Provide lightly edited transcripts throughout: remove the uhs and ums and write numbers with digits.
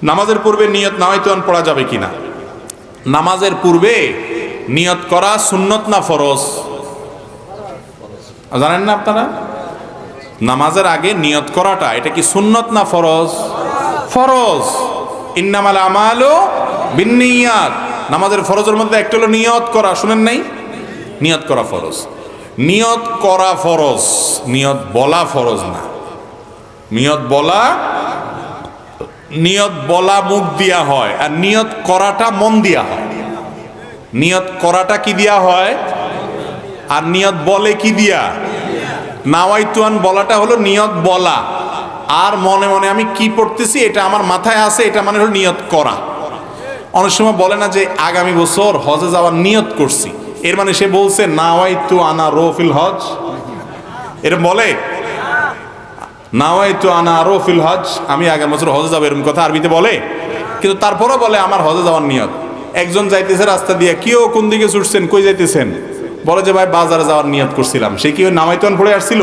নামাজের পূর্বে নিয়ত নাওয়াইতুন পড়া যাবে কিনা? নামাজের পূর্বে নিয়ত করা সুন্নত না ফরজ? জানেন না আপনারা? নামাজের আগে নিয়ত করাটা এটা কি সুন্নত না ফরজ? ফরজ। ইন্নামাল আমালু বিন্নিয়াত। নামাজের ফরজের মধ্যে একটা হলো নিয়ত করা, শুনেন নাই? নিয়ত করা ফরজ। নিয়ত করা ফরজ, নিয়ত বলা ফরজ না। নিয়ত বলা মুখ দিয়া হয়, আর নিয়ত করাটা মন দিয়া হয়। নিয়ত করাটা কি দিয়া হয়, আর নিয়ত বলে কি দিয়া? নাওয়াইতুন বলাটা হলো নিয়ত বলা, আর মনে মনে আমি কি পড়তেছি এটা আমার মাথায় আছে, এটা মানে হলো নিয়ত করা। অনেক সময় বলে না যে আগামী বছর হজে যাওয়ার নিয়ত করছি, এর মানে সে বলছে নাওয়াইতু আনা রফিল হজ। এরকম বলে নাওয়াইতু আনা রফিল হজ, আমি আগামী বছর হজে যাবো, এরকম কথা আরবিতে বলে। কিন্তু তারপরও বলে আমার হজে যাওয়ার নিয়ত। একজন যাইতেছে রাস্তা দিয়ে, কেউ কোন দিকে ছুটছেন, কই যাইতেছেন? বলে যে ভাই বাজারে যাওয়ার নিয়ত করছিলাম। সে কি ওই নাওয়াইতুন পড়ে আসছিল?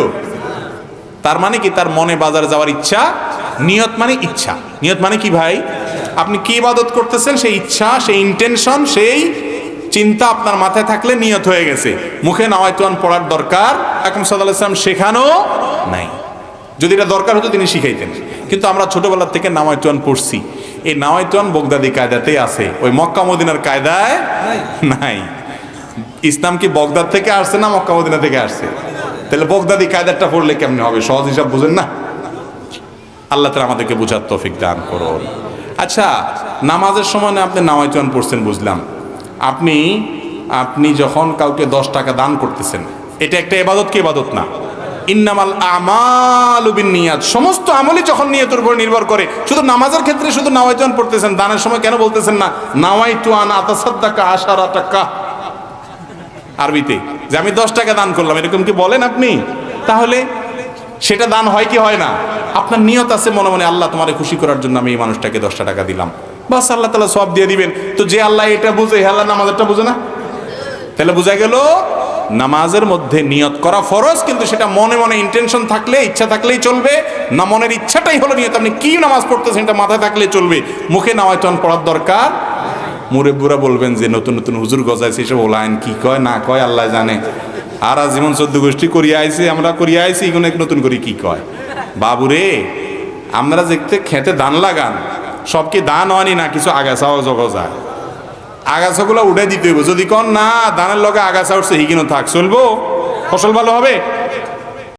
তার মানে কি তার মনে বাজারে যাওয়ার ইচ্ছা? নিয়ত মানে ইচ্ছা। নিয়ত মানে কি ভাই? আপনি কি ইবাদত করতেছেন সেই ইচ্ছা, সেই ইন্টেনশন, সেই চিন্তা আপনার মাথায় থাকলে নিয়ত হয়ে গেছে। মুখে নাওয়াইতুন পড়ার দরকার আকরাম সাল্লাল্লাহু আলাইহি ওয়াসাল্লাম শেখানো নাই। যদি এটা দরকার হতো তিনি শিখাইতেন, কিন্তু আমরা ছোটবেলা থেকে নাওয়াইতুন পড়ছি। এই নাওয়াইতুন বগদাদি কায়দাতেই আছে, ওই মক্কা মদিনার কায়দায় নাই। ইসলাম কি বগদাদ থেকে আসছে না মক্কা মদিনা থেকে আসছে? তাহলে বগদাদি কায়দাটা পড়লে কেমনে হবে? সহজ হিসাব বুঝেন না? আল্লাহ তাআলা আমাদেরকে বুঝার তৌফিক দান করুন। আচ্ছা, নামাজের সময় না আপনি নাওয়াইতুন পড়ছেন বুঝলাম, আপনি যখন কাউকে 10 টাকা দান করতেছেন, এটা একটা ইবাদত কি ইবাদত না? ইন্নামাল আমালু বিন্নিয়াত। সমস্ত আমলই যখন নিয়তের উপর নির্ভর করে। শুধু নামাজের ক্ষেত্রে শুধু নাওয়াইতুন পড়তেছেন, দানের সময় কেন বলতেছেন না নাওয়াইতু আন আতাসাদ্দাকা 10 টাকা আরবিতে, যে আমি 10 টাকা দান করলাম, এরকম কি বলেন আপনি? তাহলে সেটা দান হয় কি হয় না? আপনার নিয়ত আছে মনে মনে, আল্লাহ তোমারে খুশি করার জন্য আমি এই মানুষটাকে 10 টাকা দিলাম, বাস আল্লাহ তাআলা সওয়াব দিয়ে দিবেন। তো যে আল্লাহ এটা বুঝে, আল্লাহ নামাজেরটা বুঝে না? তাহলে বোঝা গেল নামাজের মধ্যে নিয়ত করা ফরজ, কিন্তু সেটা মনে মনে ইন্টেনশন থাকলে, ইচ্ছা থাকলেই চলবে না। মনের ইচ্ছাটাই হলো নিয়ত। আপনি কি নামাজ পড়তেছেন এটা মাথায় থাকলে চলবে, মুখে নাওয়াইতুন পড়ার দরকার। মুরব্বিরা বলবেন যে নতুন নতুন হুজুর গজাইছে, এসব ওলাইন কি কয় না কয় আল্লাহ জানে। আর জীবন 14 গোষ্ঠী করিয়া আইছে, আমরা করিয়া আইছি, এগুলো নতুন করে কি কয়? বাবুরে, আমরা দেখতে খেতে ধান লাগান, সব কি ধান হয়নি না কিছু আগাছাও জগজায়? আগাছাগুলো উঠে দিতে হইব। যদি কন না ধানের লগে আগাছা উঠছে, হিগিনো থাক, চলবো? ফসল ভালো হবে?